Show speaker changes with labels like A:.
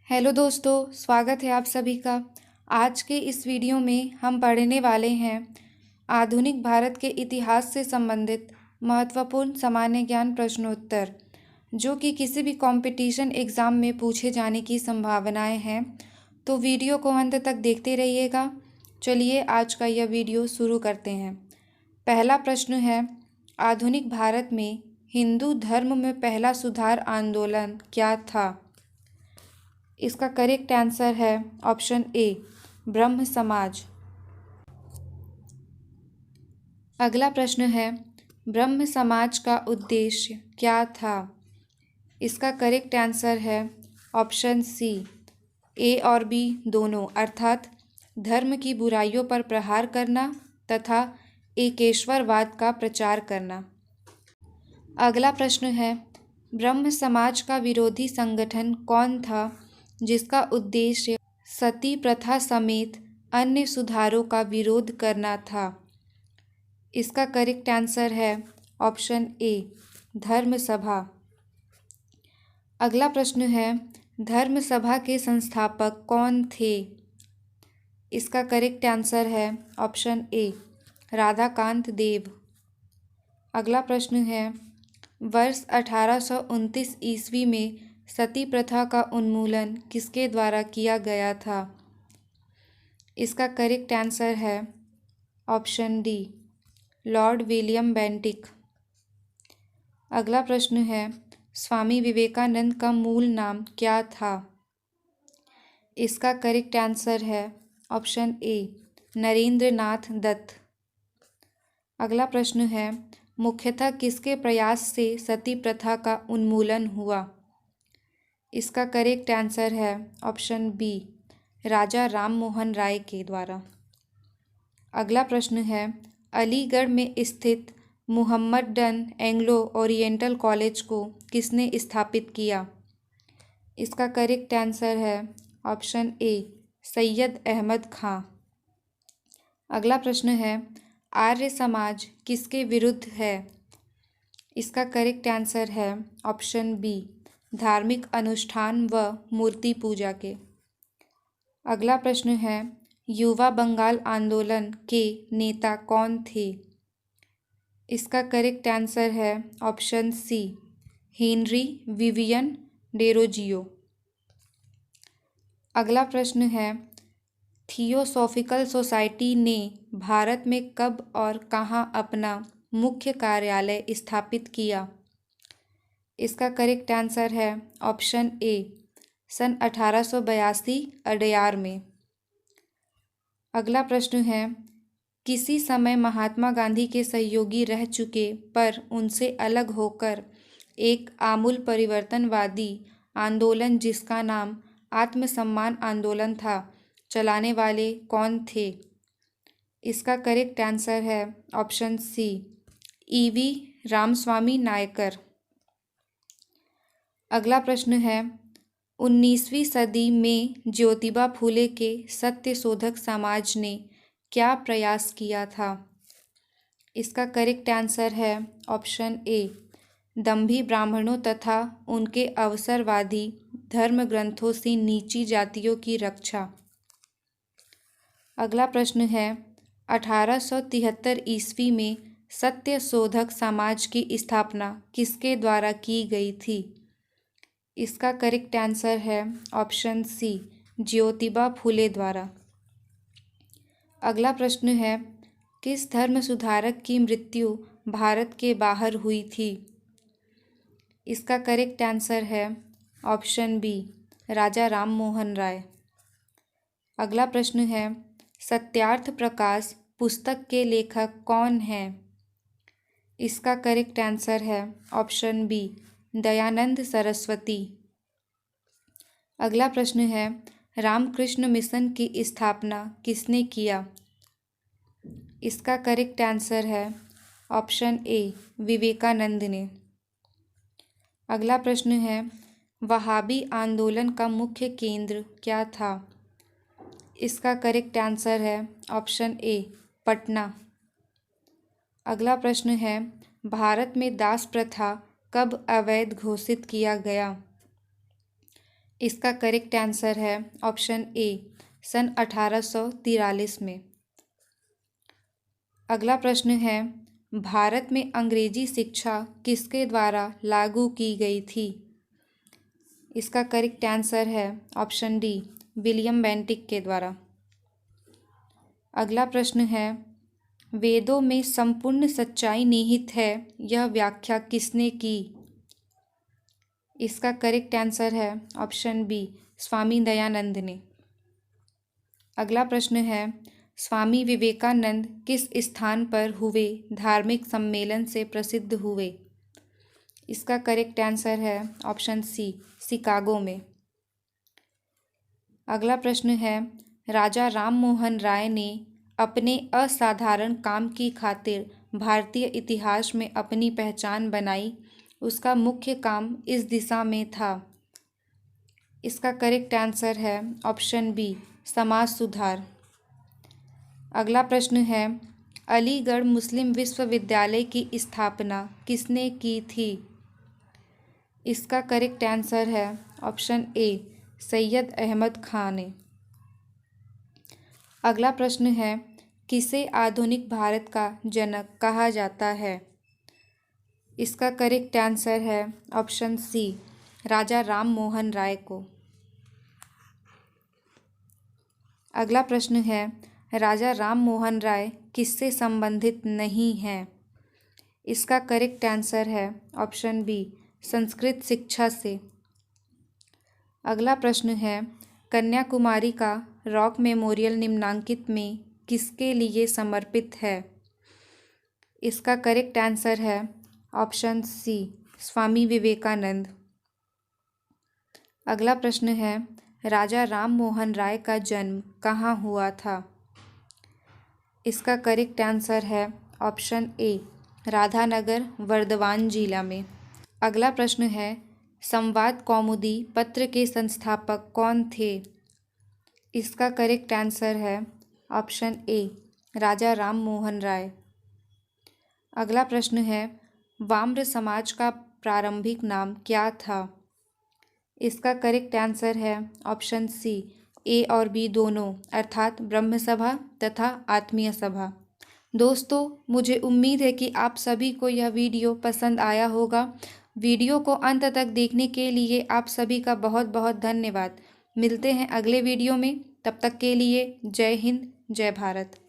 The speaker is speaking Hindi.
A: हेलो दोस्तों, स्वागत है आप सभी का। आज के इस वीडियो में हम पढ़ने वाले हैं आधुनिक भारत के इतिहास से संबंधित महत्वपूर्ण सामान्य ज्ञान प्रश्नोत्तर, जो कि किसी भी कंपटीशन एग्ज़ाम में पूछे जाने की संभावनाएं हैं। तो वीडियो को अंत तक देखते रहिएगा। चलिए आज का यह वीडियो शुरू करते हैं। पहला प्रश्न है, आधुनिक भारत में हिंदू धर्म में पहला सुधार आंदोलन क्या था? इसका करेक्ट आंसर है ऑप्शन ए, ब्रह्म समाज। अगला प्रश्न है, ब्रह्म समाज का उद्देश्य क्या था? इसका करेक्ट आंसर है ऑप्शन सी, ए और बी दोनों, अर्थात धर्म की बुराइयों पर प्रहार करना तथा एकेश्वरवाद का प्रचार करना। अगला प्रश्न है, ब्रह्म समाज का विरोधी संगठन कौन था जिसका उद्देश्य सती प्रथा समेत अन्य सुधारों का विरोध करना था? इसका करेक्ट आंसर है ऑप्शन ए, धर्म सभा। अगला प्रश्न है, धर्म सभा के संस्थापक कौन थे? इसका करेक्ट आंसर है ऑप्शन ए, राधाकांत देव। अगला प्रश्न है, वर्ष 1829 ईस्वी में सती प्रथा का उन्मूलन किसके द्वारा किया गया था? इसका करेक्ट आंसर है option D, Lord William Bentinck. अगला प्रश्न है, स्वामी विवेकानंद का मूल नाम क्या था? इसका करेक्ट आंसर है ऑप्शन ए, नरेंद्र नाथ दत्त। अगला प्रश्न है, मुख्यतः किसके प्रयास से सती प्रथा का उन्मूलन हुआ? इसका करेक्ट आंसर है ऑप्शन बी, राजा राम मोहन राय के द्वारा। अगला प्रश्न है, अलीगढ़ में स्थित मुहम्मदन एंग्लो ओरिएंटल कॉलेज को किसने स्थापित किया? इसका करेक्ट आंसर है ऑप्शन ए, सैयद अहमद खां। अगला प्रश्न है, आर्य समाज किसके विरुद्ध है? इसका करेक्ट आंसर है ऑप्शन बी, धार्मिक अनुष्ठान व मूर्ति पूजा के। अगला प्रश्न है, युवा बंगाल आंदोलन के नेता कौन थे? इसका करेक्ट आंसर है option C, Henry Vivian Derozio. अगला प्रश्न है, थियोसॉफिकल सोसाइटी ने भारत में कब और कहाँ अपना मुख्य कार्यालय स्थापित किया? इसका करेक्ट आंसर है ऑप्शन ए, सन 1882 अडयार में। अगला प्रश्न है, किसी समय महात्मा गांधी के सहयोगी रह चुके पर उनसे अलग होकर एक आमूल परिवर्तनवादी आंदोलन जिसका नाम आत्मसम्मान आंदोलन था, चलाने वाले कौन थे? इसका करेक्ट आंसर है option C, EV Ramaswamy Naicker. अगला प्रश्न है, 19वीं सदी में ज्योतिबा फूले के सत्यशोधक समाज ने क्या प्रयास किया था? इसका करेक्ट आंसर है ऑप्शन ए, दंभी ब्राह्मणों तथा उनके अवसरवादी धर्म ग्रंथों से नीची जातियों की रक्षा। अगला प्रश्न है, 1873 ईस्वी में सत्यशोधक समाज की स्थापना किसके द्वारा की गई थी? इसका करेक्ट आंसर है ऑप्शन सी, ज्योतिबा फूले द्वारा। अगला प्रश्न है, किस धर्म सुधारक की मृत्यु भारत के बाहर हुई थी? इसका करेक्ट आंसर है ऑप्शन बी, राजा राम मोहन राय। अगला प्रश्न है, सत्यार्थ प्रकाश पुस्तक के लेखक कौन हैं? इसका करेक्ट आंसर है ऑप्शन बी, दयानंद सरस्वती। अगला प्रश्न है, रामकृष्ण मिशन की स्थापना किसने किया? इसका करेक्ट आंसर है ऑप्शन ए, विवेकानंद ने। अगला प्रश्न है, वहाबी आंदोलन का मुख्य केंद्र क्या था? इसका करेक्ट आंसर है ऑप्शन ए, पटना। अगला प्रश्न है, भारत में दास प्रथा कब अवैध घोषित किया गया? इसका करेक्ट आंसर है ऑप्शन ए, सन 1843 में। अगला प्रश्न है, भारत में अंग्रेजी शिक्षा किसके द्वारा लागू की गई थी? इसका करेक्ट आंसर है ऑप्शन डी, विलियम बेंटिक के द्वारा। अगला प्रश्न है, वेदों में संपूर्ण सच्चाई निहित है, यह व्याख्या किसने की? इसका करेक्ट आंसर है ऑप्शन बी, स्वामी दयानंद ने। अगला प्रश्न है, स्वामी विवेकानंद किस स्थान पर हुए धार्मिक सम्मेलन से प्रसिद्ध हुए? इसका करेक्ट आंसर है ऑप्शन सी, शिकागो में। अगला प्रश्न है, राजा राम मोहन राय ने अपने असाधारण काम की खातिर भारतीय इतिहास में अपनी पहचान बनाई, उसका मुख्य काम इस दिशा में था। इसका करेक्ट आंसर है ऑप्शन बी, समाज सुधार। अगला प्रश्न है, अलीगढ़ मुस्लिम विश्वविद्यालय की स्थापना किसने की थी? इसका करेक्ट आंसर है ऑप्शन ए, सैयद अहमद खान ने। अगला प्रश्न है, किसे आधुनिक भारत का जनक कहा जाता है? इसका करेक्ट आंसर है ऑप्शन सी, राजा राम मोहन राय को। अगला प्रश्न है, राजा राम मोहन राय किससे संबंधित नहीं हैं? इसका करेक्ट आंसर है ऑप्शन बी, संस्कृत शिक्षा से। अगला प्रश्न है, कन्याकुमारी का रॉक मेमोरियल निम्नांकित में किसके लिए समर्पित है? इसका करेक्ट आंसर है ऑप्शन सी, स्वामी विवेकानंद। अगला प्रश्न है, राजा राम मोहन राय का जन्म कहाँ हुआ था? इसका करेक्ट आंसर है ऑप्शन ए, राधानगर, वर्धमान जिला में। अगला प्रश्न है, संवाद कौमुदी पत्र के संस्थापक कौन थे? इसका करेक्ट आंसर है ऑप्शन ए, राजा राम मोहन राय। अगला प्रश्न है, वाम्र समाज का प्रारंभिक नाम क्या था? इसका करेक्ट आंसर है ऑप्शन सी, ए और बी दोनों, अर्थात ब्रह्म सभा तथा आत्मीय सभा। दोस्तों, मुझे उम्मीद है कि आप सभी को यह वीडियो पसंद आया होगा। वीडियो को अंत तक देखने के लिए आप सभी का बहुत बहुत धन्यवाद। मिलते हैं अगले वीडियो में, तब तक के लिए जय हिंद, जय भारत।